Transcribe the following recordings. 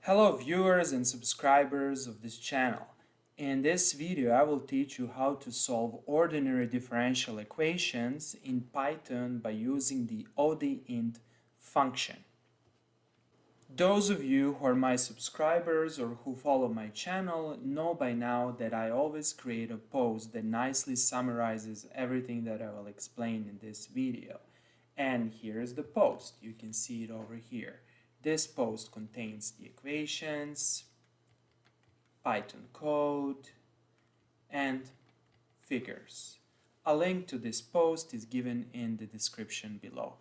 Hello viewers and subscribers of this channel. In this video I will teach you how to solve ordinary differential equations in Python by using the odeint function. Those of you who are my subscribers or who follow my channel know by now that I always create a post that nicely summarizes everything that I will explain in this video. And here's the post. You can see it over here. This post contains the equations, Python code, and figures. A link to this post is given in the description below.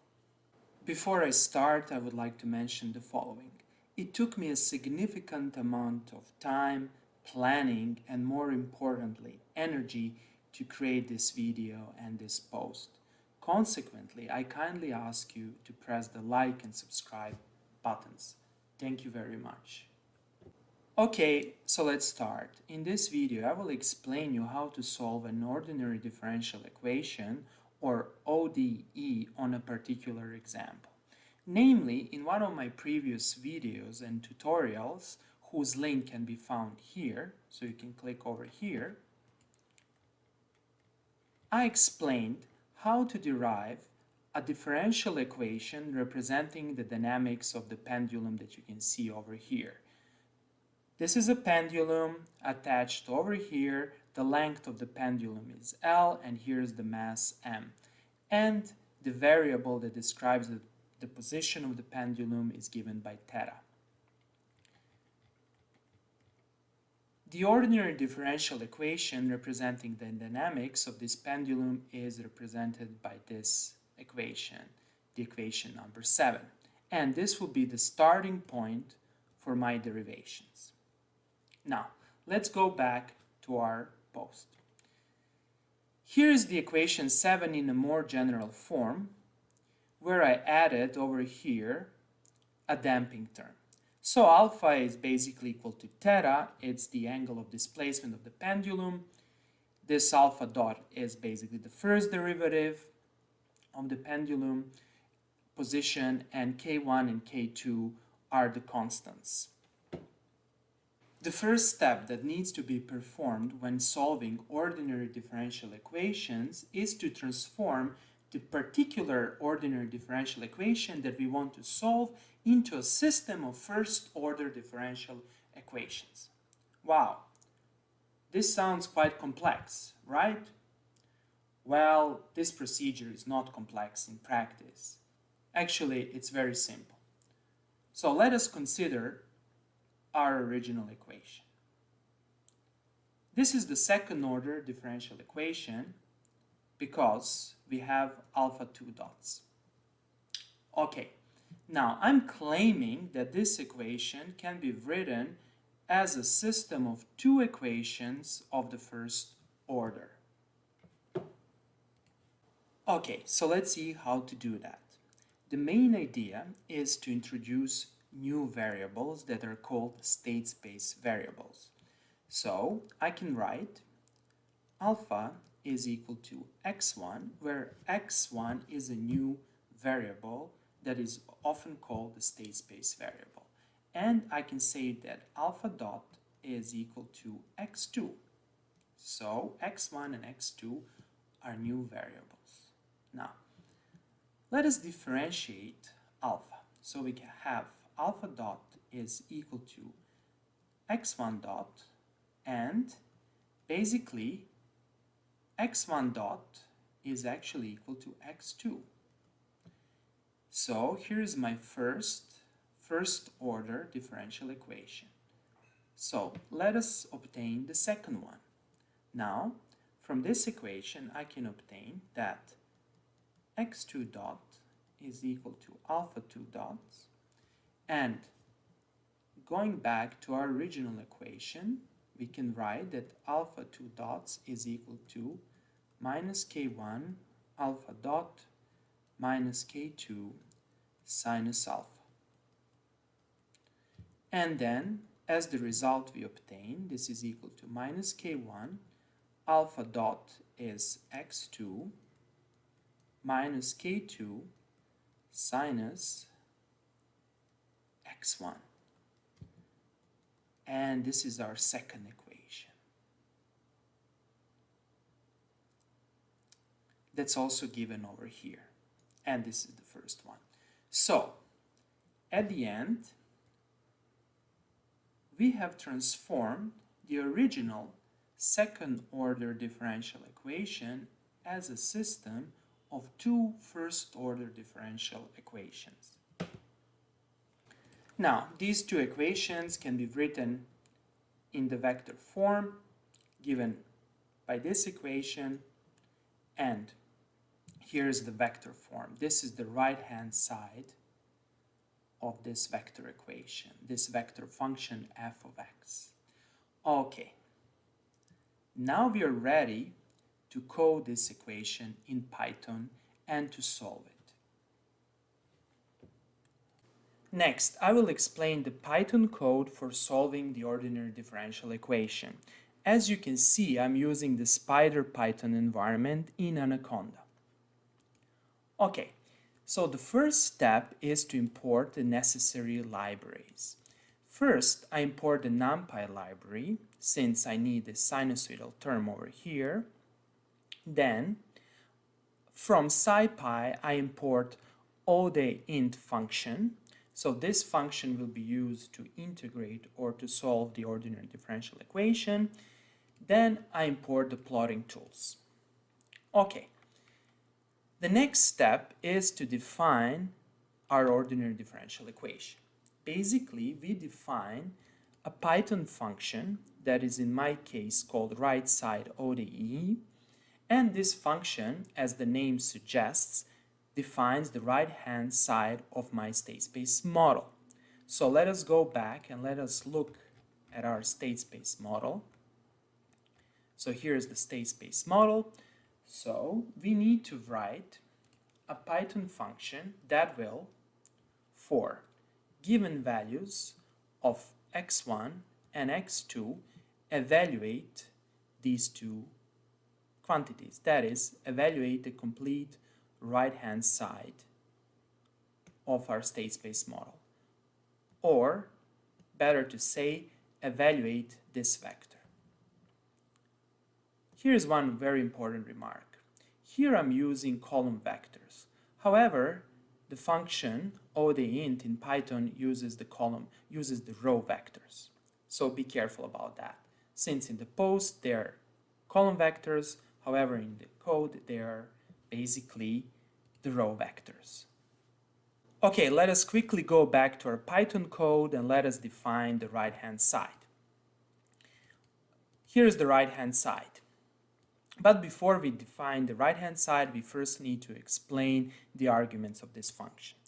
Before I start, I would like to mention the following. It took me a significant amount of time, planning, and more importantly, energy to create this video and this post. Consequently, I kindly ask you to press the like and subscribe buttons. Thank you very much. Okay, so let's start. In this video, I will explain you how to solve an ordinary differential equation or ODE on a particular example. Namely, in one of my previous videos and tutorials, whose link can be found here, so you can click over here, I explained how to derive a differential equation representing the dynamics of the pendulum that you can see over here. This is a pendulum attached over here. The length of the pendulum is L, and here's the mass M. And the variable that describes the position of the pendulum is given by theta. The ordinary differential equation representing the dynamics of this pendulum is represented by this equation, the equation number 7. And this will be the starting point for my derivations. Now, let's go back to our post. Here is the equation 7 in a more general form, where I added over here a damping term. So alpha is basically equal to theta. It's the angle of displacement of the pendulum. This alpha dot is basically the first derivative of the pendulum position, and K1 and K2 are the constants. The first step that needs to be performed when solving ordinary differential equations is to transform the particular ordinary differential equation that we want to solve into a system of first-order differential equations. Wow, this sounds quite complex, right? Well, this procedure is not complex in practice. Actually, it's very simple. So let us consider our original equation. This is the second-order differential equation because we have alpha 2 dots. Okay, now I'm claiming that this equation can be written as a system of two equations of the first order. Okay, so let's see how to do that. The main idea is to introduce new variables that are called state space variables. So I can write alpha is equal to x1, where x1 is a new variable that is often called the state space variable. And I can say that alpha dot is equal to x2. So x1 and x2 are new variables. Now, let us differentiate alpha. So we can have alpha dot is equal to x1 dot, and basically x1 dot is actually equal to x2. So here's my first order differential equation. So let us obtain the second one. Now, from this equation I can obtain that x2 dot is equal to alpha 2 dots, and going back to our original equation, we can write that alpha 2 dots is equal to minus k1 alpha dot minus k2 sinus alpha. And then, as the result we obtain, this is equal to minus k1 alpha dot is x2 minus k2 sinus x1. and this is our second equation. That's also given over here, and this is the first one. So, at the end, we have transformed the original second-order differential equation as a system of two first-order differential equations. Now, these two equations can be written in the vector form given by this equation, and here's the vector form. This is the right-hand side of this vector equation, this vector function f of x. Okay, now we are ready to code this equation in Python and to solve it. Next, I will explain the Python code for solving the ordinary differential equation. As you can see, I'm using the Spider Python environment in Anaconda. Okay, so the first step is to import the necessary libraries. First, I import the NumPy library, since I need the sinusoidal term over here. Then, from SciPy, I import odeint function. So this function will be used to integrate or to solve the ordinary differential equation. Then I import the plotting tools. Okay. The next step is to define our ordinary differential equation. Basically, we define a Python function that is in my case called right side ODE, and this function, as the name suggests, defines the right-hand side of my state space model. So let us go back and let us look at our state space model. So here's the state space model. So we need to write a Python function that will, for given values of x1 and x2, evaluate these two quantities. That is, evaluate the complete right-hand side of our state space model. Or, better to say, evaluate this vector. Here's one very important remark. Here I'm using column vectors. However, the function odeint in Python uses the row vectors. So be careful about that. Since in the post they're column vectors, however in the code they're basically the row vectors. Okay, let us quickly go back to our Python code and let us define the right-hand side. Here's the right-hand side. But before we define the right-hand side, we first need to explain the arguments of this function.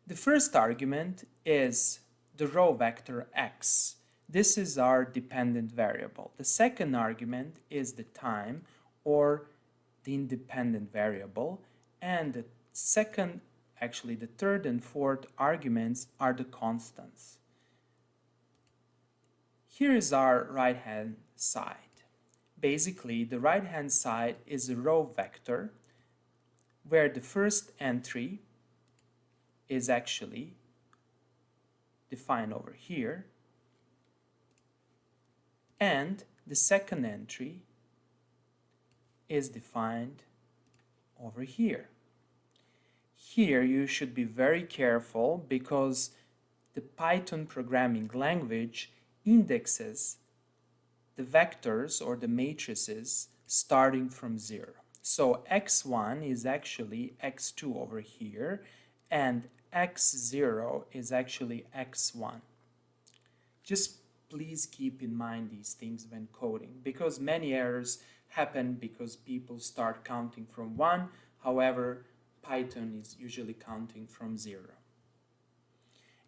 The first argument is the row vector x. This is our dependent variable. The second argument is the time, or the independent variable, and the third and fourth arguments are the constants. Here is our right-hand side. Basically, the right-hand side is a row vector where the first entry is actually defined over here, and the second entry is defined over here. Here you should be very careful because the Python programming language indexes the vectors or the matrices starting from 0. So x1 is actually x2 over here, and x0 is actually x1. Just please keep in mind these things when coding, because many errors happen because people start counting from 1, however, Python is usually counting from 0.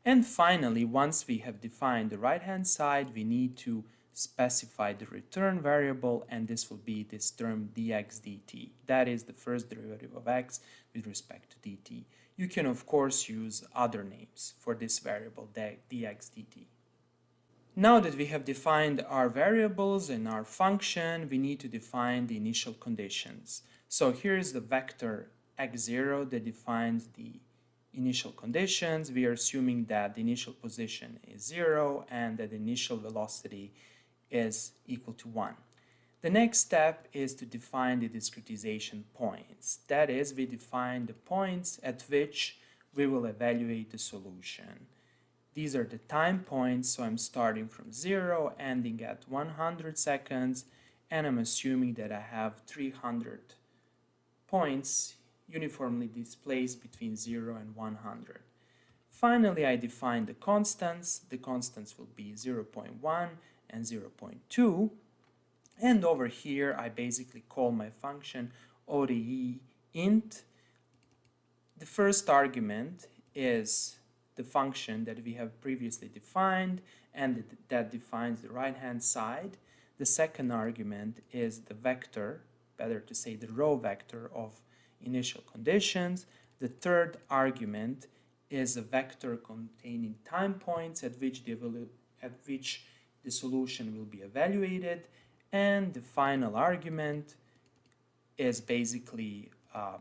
And finally, once we have defined the right-hand side, we need to specify the return variable, and this will be this term dx dt. That is the first derivative of x with respect to dt. You can of course use other names for this variable dx dt. Now that we have defined our variables and our function, we need to define the initial conditions. So here is the vector x0 that defines the initial conditions. We are assuming that the initial position is 0 and that the initial velocity is equal to 1. The next step is to define the discretization points. That is, we define the points at which we will evaluate the solution. These are the time points, so I'm starting from 0, ending at 100 seconds, and I'm assuming that I have 300 points uniformly displaced between 0 and 100. Finally, I define the constants. The constants will be 0.1 and 0.2. And over here, I basically call my function odeint. The first argument is the function that we have previously defined and that defines the right-hand side. The second argument is the vector, better to say the row vector of initial conditions. The third argument is a vector containing time points at which the solution will be evaluated. And the final argument is basically a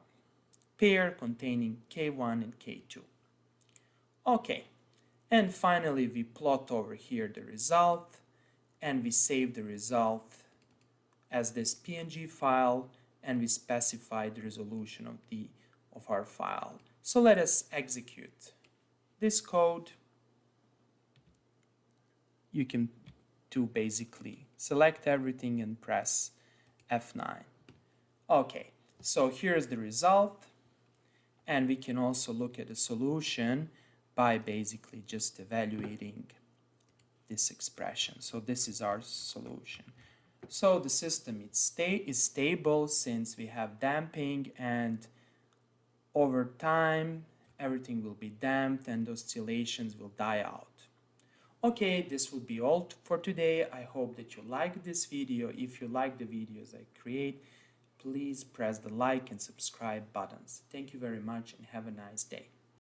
pair containing k1 and k2. Okay, and finally we plot over here the result, and we save the result as this PNG file, and we specify the resolution of our file. So let us execute this code. You can do basically select everything and press F9. Okay, so here's the result, and we can also look at the solution by basically just evaluating this expression. So this is our solution. So the system is stable since we have damping, and over time everything will be damped and the oscillations will die out. Okay, this will be all for today. I hope that you liked this video. If you like the videos I create, please press the like and subscribe buttons. Thank you very much and have a nice day.